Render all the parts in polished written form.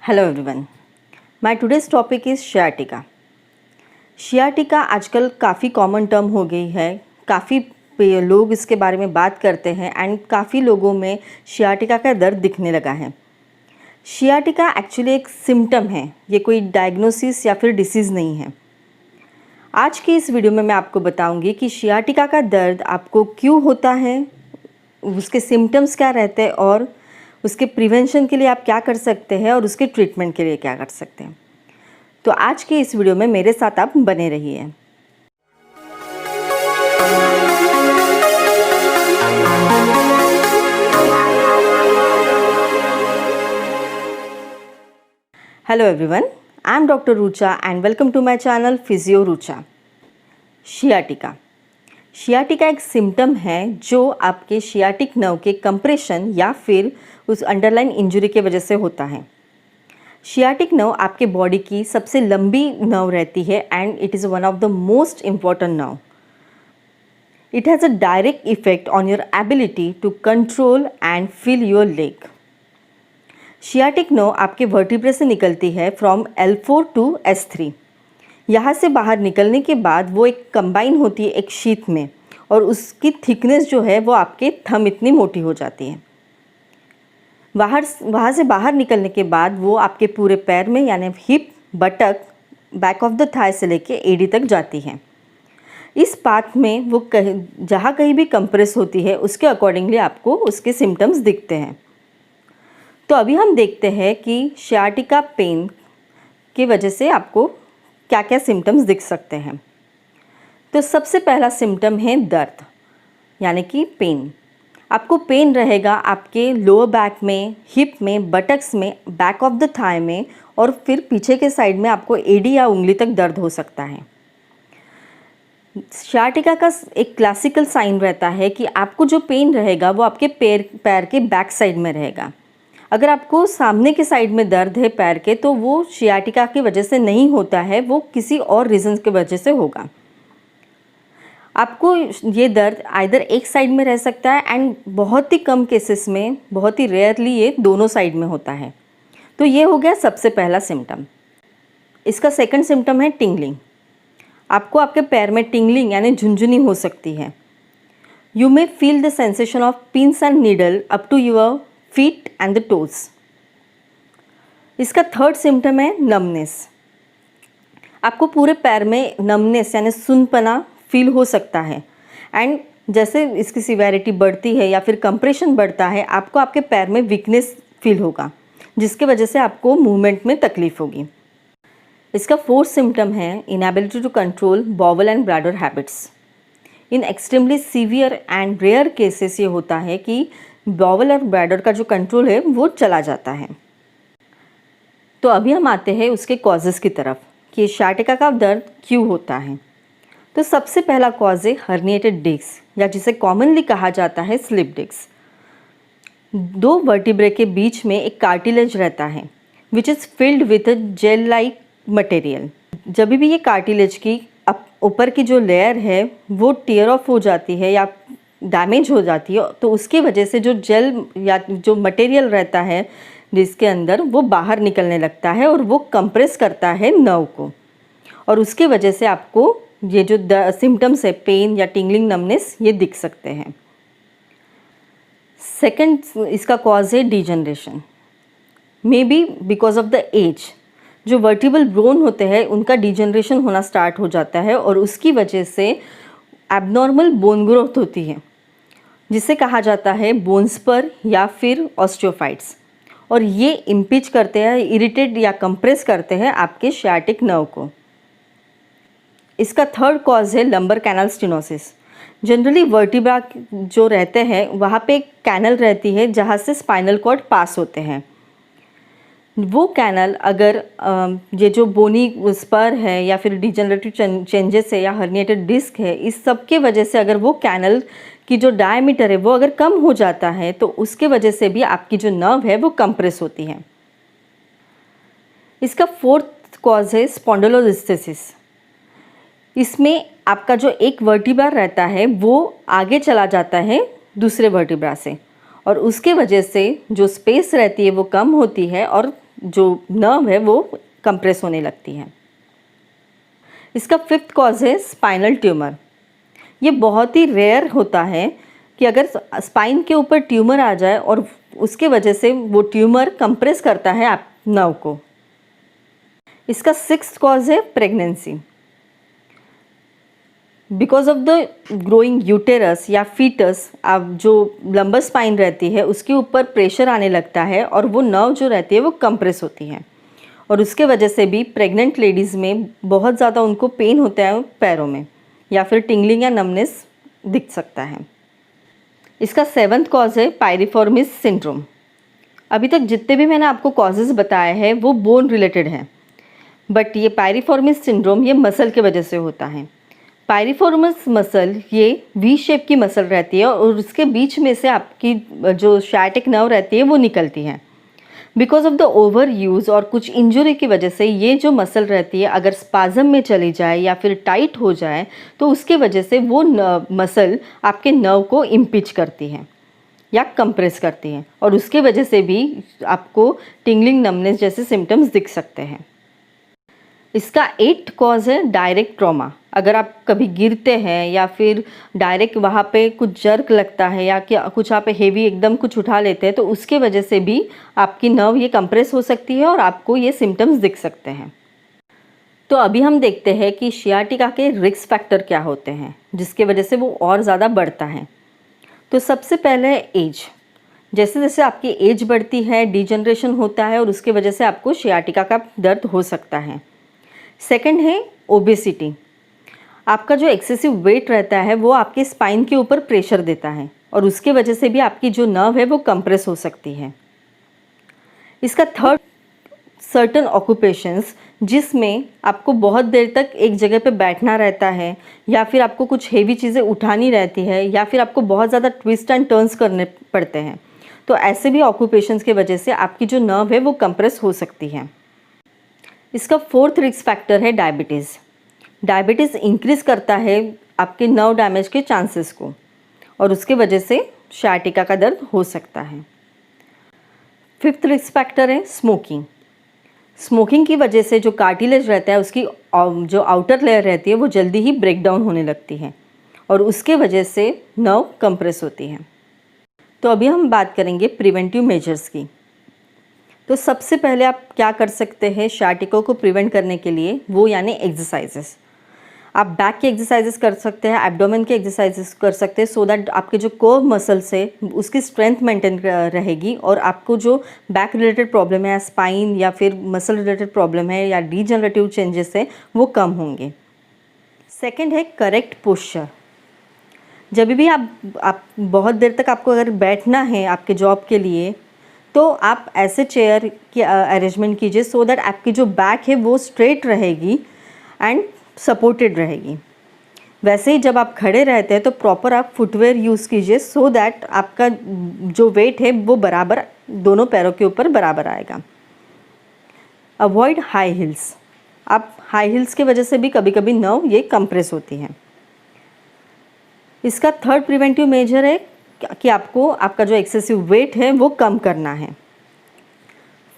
Hello everyone, my today's topic is sciatica. Sciatica आजकल काफ़ी common term हो गई है, काफ़ी लोग इसके बारे में बात करते हैं एंड काफ़ी लोगों में शियाटिका का दर्द दिखने लगा है। शियाटिका एक्चुअली एक सिम्टम है, ये कोई डायग्नोसिस या फिर डिसीज़ नहीं है। आज की इस वीडियो में मैं आपको बताऊंगी कि शियाटिका का दर्द आपको क्यों होता है, उसके सिम्टम्स क्या रहते हैं और उसके प्रिवेंशन के लिए आप क्या कर सकते हैं और उसके ट्रीटमेंट के लिए क्या कर सकते हैं। तो आज की इस वीडियो में मेरे साथ आप बने रहिए। Hello everyone, I am doctor Rucha and welcome to my channel physio Rucha. Sciatica एक सिम्टम है जो आपके शियाटिक नर्व के कंप्रेशन या फिर उस अंडरलाइन इंजरी के वजह से होता है। शियाटिक नर्व आपके बॉडी की सबसे लंबी नर्व रहती है and it is one of the most important nerve. It has a direct effect on your ability to control and feel your leg. Sciatic nerve आपके वर्टिब्रे से निकलती है फ्रॉम L4 टू S3। यहाँ से बाहर निकलने के बाद वो एक कंबाइन होती है एक शीथ में और उसकी थिकनेस जो है वो आपके थंब इतनी मोटी हो जाती है। वहाँ से बाहर निकलने के बाद वो आपके पूरे पैर में यानी hip, buttock, back of the thigh से लेके एडी तक जाती है। इस पाथ में वो जहाँ कहीं भी कंप्रेस होती है उसके अकॉर्डिंगली आपको उसके सिम्टम्स दिखते हैं। तो अभी हम देखते हैं कि शियाटिका पेन की वजह से आपको क्या क्या सिम्टम्स दिख सकते हैं। तो सबसे पहला सिम्टम है दर्द यानी कि पेन। आपको पेन रहेगा आपके लोअर बैक में, हिप में, बटक्स में, बैक ऑफ द थाई में और फिर पीछे के साइड में आपको एडी या उंगली तक दर्द हो सकता है। शियाटिका का एक क्लासिकल साइन रहता है कि आपको जो पेन रहेगा वो आपके पैर के बैक साइड में रहेगा। अगर आपको सामने के साइड में दर्द है पैर के तो वो शियाटिका की वजह से नहीं होता है, वो किसी और रीज़न की वजह से होगा। आपको ये दर्द आइदर एक साइड में रह सकता है एंड बहुत ही कम केसेस में, बहुत ही रेयरली ये दोनों साइड में होता है। तो ये हो गया सबसे पहला सिम्टम। इसका सेकंड सिम्टम है टिंगलिंग। आपको आपके पैर में टिंगलिंग यानी झुंझुनी हो सकती है। You may feel the sensation of pins and needle up to your feet and the toes. इसका थर्ड सिम्टम है नमनेस। आपको पूरे पैर में नमनेस यानी सुनपना फील हो सकता है एंड जैसे इसकी सिवेरिटी बढ़ती है या फिर कंप्रेशन बढ़ता है आपको आपके पैर में वीकनेस फील होगा जिसके वजह से आपको मूवमेंट में तकलीफ होगी। इसका फोर्थ सिम्टम है inability to control bowel and bladder habits. In extremely severe and rare cases ये होता है कि बॉवल और ब्लैडर का जो कंट्रोल है वो चला जाता है। तो अभी हम आते हैं उसके कॉजेज़ की तरफ कि शियाटिका का दर्द क्यों होता है। तो सबसे पहला कॉज है हर्निएटेड डिस्क या जिसे कॉमनली कहा जाता है स्लिप डिस्क। दो वर्टिब्रे के बीच में एक कार्टिलेज रहता है which is filled with a gel like material. जब भी ये कार्टिलेज की ऊपर की जो लेयर है वो टीयर ऑफ हो जाती है या डैमेज हो जाती है तो उसकी वजह से जो जेल या जो मटेरियल रहता है जिसके अंदर वो बाहर निकलने लगता है और वो कंप्रेस करता है नर्व को और उसकी वजह से आपको ये जो सिम्टम्स है पेन या टिंगलिंग, नमनेस ये दिख सकते हैं। सेकंड इसका कॉज है degeneration, may be because of the age. जो वर्टिबल बोन होते हैं उनका डिजनरेशन होना स्टार्ट हो जाता है और उसकी वजह से एबनॉर्मल बोन ग्रोथ होती है जिसे कहा जाता है बोन स्पर या फिर ऑस्टियोफाइट्स और ये इम्पिच करते हैं, इरिटेट या कंप्रेस करते हैं आपके शियाटिक नर्व को। इसका थर्ड कॉज है lumbar canal stenosis. Generally vertebra जो रहते हैं वहाँ पे एक कैनल रहती है जहाँ से स्पाइनल कॉर्ड पास होते हैं। वो कैनल अगर ये जो बोनी स्पर है या फिर डिजनरेटिव चेंजेस है या हर्निएटेड डिस्क है, इस सब के वजह से अगर वो कैनल की जो डायमीटर है वो अगर कम हो जाता है तो उसके वजह से भी आपकी जो नर्व है वो कंप्रेस होती है। इसका फोर्थ कॉज है स्पॉन्डिलोलिस्थेसिस। इसमें आपका जो एक वर्टिब्रा रहता है वो आगे चला जाता है दूसरे वर्टिब्रा से और उसके वजह से जो स्पेस रहती है वो कम होती है और जो नर्व है वो कंप्रेस होने लगती है। इसका 5th कॉज है स्पाइनल ट्यूमर। ये बहुत ही रेयर होता है कि अगर स्पाइन के ऊपर ट्यूमर आ जाए और उसके वजह से वो ट्यूमर कंप्रेस करता है आप नर्व को। इसका 6th कॉज है pregnancy. Because of the growing uterus या फीटस, आप जो लंबर स्पाइन रहती है उसके ऊपर प्रेशर आने लगता है और वो नर्व जो रहती है वो कंप्रेस होती है, और उसके वजह से भी प्रेग्नेंट लेडीज़ में बहुत ज़्यादा उनको पेन होता है पैरों में, या फिर टिंगलिंग या नमनेस दिख सकता है। इसका 7th कॉज है पायरिफॉर्मिस सिंड्रोम। अभी तक जितने भी मैंने आपको कॉजेज़ बताए हैं वो बोन रिलेटेड हैं, बट ये पायरिफॉर्मिस सिंड्रोम ये मसल के वजह से होता है। पायरिफॉर्मिस मसल ये वी शेप की मसल रहती है और उसके बीच में से आपकी जो शायटिक नर्व रहती है वो निकलती है। Because of the over use और कुछ इंजरी की वजह से ये जो मसल रहती है अगर स्पाज़म में चली जाए या फिर टाइट हो जाए तो उसके वजह से वो मसल आपके नर्व को इम्पिच करती है या कंप्रेस करती है, और उसके वजह से भी आपको टिंगलिंग नमनेस जैसे सिम्टम्स दिख सकते हैं। इसका 8th कॉज है डायरेक्ट ट्रॉमा। अगर आप कभी गिरते हैं या फिर डायरेक्ट वहाँ पे कुछ जर्क लगता है या कि कुछ आप हेवी एकदम कुछ उठा लेते हैं तो उसके वजह से भी आपकी नर्व ये कंप्रेस हो सकती है और आपको ये सिम्टम्स दिख सकते हैं। तो अभी हम देखते हैं कि शियाटिका के रिस्क फैक्टर क्या होते हैं जिसके वजह से वो और ज़्यादा बढ़ता है। तो सबसे पहले है एज। जैसे जैसे आपकी एज बढ़ती है डिजनरेशन होता है और उसके वजह से आपको शियाटिका का दर्द हो सकता है। सेकंड है ओबेसिटी। आपका जो एक्सेसिव वेट रहता है वो आपके स्पाइन के ऊपर प्रेशर देता है और उसके वजह से भी आपकी जो नर्व है वो कंप्रेस हो सकती है। इसका 3rd, सर्टन ऑक्यूपेशंस जिसमें आपको बहुत देर तक एक जगह पे बैठना रहता है या फिर आपको कुछ हेवी चीज़ें उठानी रहती है या फिर आपको बहुत ज़्यादा ट्विस्ट एंड टर्न्स करने पड़ते हैं, तो ऐसे भी ऑक्यूपेशंस की वजह से आपकी जो नर्व है वो कंप्रेस हो सकती है। इसका 4th रिस्क फैक्टर है डायबिटीज़। डायबिटीज़ इंक्रीज़ करता है आपके नर्व डैमेज के चांसेस को और उसके वजह से शायटिका का दर्द हो सकता है। 5th रिस्क फैक्टर है स्मोकिंग। स्मोकिंग की वजह से जो कार्टिलेज रहता है उसकी जो आउटर लेयर रहती है वो जल्दी ही ब्रेक डाउन होने लगती है और उसके वजह से नर्व कंप्रेस होती है। तो अभी हम बात करेंगे प्रिवेंटिव मेजर्स की। तो सबसे पहले आप क्या कर सकते हैं शायटिका को प्रिवेंट करने के लिए, वो यानी एक्सरसाइजेस। आप बैक के एक्सरसाइजेस कर सकते हैं, एब्डोमेन के एक्सरसाइजेस कर सकते हैं सो दैट आपके जो कर्व मसल्स है उसकी स्ट्रेंथ मेंटेन रहेगी और आपको जो बैक रिलेटेड प्रॉब्लम है या स्पाइन या फिर मसल रिलेटेड प्रॉब्लम है या डीजनरेटिव चेंजेस है वो कम होंगे। सेकंड है करेक्ट पोस्चर। जब भी आप बहुत देर तक आपको अगर बैठना है आपके जॉब के लिए तो आप ऐसे चेयर की अरेंजमेंट कीजिए सो दैट आपकी जो बैक है वो स्ट्रेट रहेगी एंड सपोर्टेड रहेगी। वैसे ही जब आप खड़े रहते हैं तो प्रॉपर आप फुटवेयर यूज़ कीजिए सो दैट आपका जो वेट है वो बराबर दोनों पैरों के ऊपर बराबर आएगा। Avoid high heels. आप हाई हील्स की वजह से भी कभी कभी नर्व ये कंप्रेस होती है। इसका 3rd प्रिवेंटिव मेजर है कि आपको आपका जो एक्सेसिव वेट है वो कम करना है।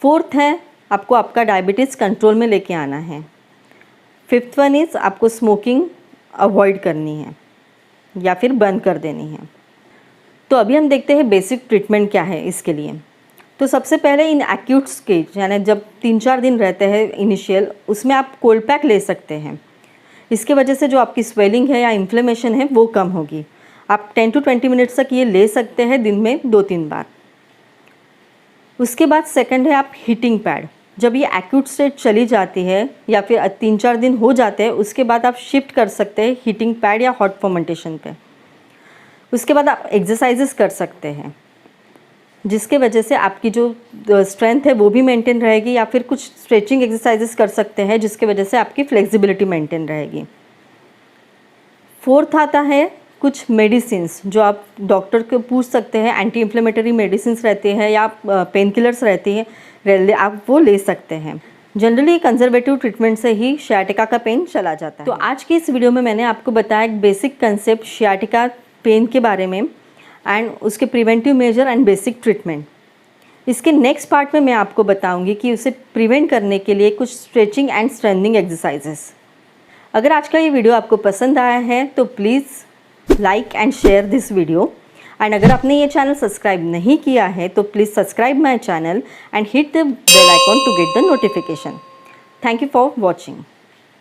4th है आपको आपका डायबिटीज़ कंट्रोल में लेके आना है। 5th वन इज़ आपको स्मोकिंग अवॉइड करनी है या फिर बंद कर देनी है। तो अभी हम देखते हैं बेसिक ट्रीटमेंट क्या है इसके लिए। तो सबसे पहले इन एक्यूट स्टेज यानी जब 3-4 दिन रहते हैं इनिशियल, उसमें आप कोल्ड पैक ले सकते हैं। इसके वजह से जो आपकी स्वेलिंग है या इन्फ्लेमेशन है वो कम होगी। आप 10 to 20 मिनट्स तक ये ले सकते हैं दिन में 2-3 बार। उसके बाद सेकंड है आप हीटिंग पैड। जब ये एक्यूट स्टेज चली जाती है या फिर 3-4 दिन हो जाते हैं उसके बाद आप शिफ्ट कर सकते हैं हीटिंग पैड या हॉट फर्मेंटेशन पे। उसके बाद आप एक्सरसाइजेस कर सकते हैं जिसके वजह से आपकी जो स्ट्रेंथ है वो भी मेंटेन रहेगी, या फिर कुछ स्ट्रेचिंग एक्सरसाइजेस कर सकते हैं जिसके वजह से आपकी फ्लेक्सिबिलिटी मेंटेन रहेगी। 4th आता है कुछ मेडिसिन्स जो आप डॉक्टर को पूछ सकते हैं। एंटी इन्फ्लेमेटरी मेडिसिन्स रहते हैं या पेन किलर्स रहती हैं, आप वो ले सकते हैं। जनरली कंजर्वेटिव ट्रीटमेंट से ही शियाटिका का पेन चला जाता है। तो आज की इस वीडियो में मैंने आपको बताया एक बेसिक कंसेप्ट शियाटिका पेन के बारे में एंड उसके preventive measure and basic treatment. इसके नेक्स्ट पार्ट में मैं आपको बताऊंगी कि उसे प्रिवेंट करने के लिए कुछ स्ट्रेचिंग एंड स्ट्रेंथनिंग एक्सरसाइजेस। अगर आज का ये वीडियो आपको पसंद आया है तो please like and share this video, and अगर आपने ये चैनल सब्सक्राइब नहीं किया है तो please subscribe my channel and hit the bell icon to get the notification. Thank you for watching.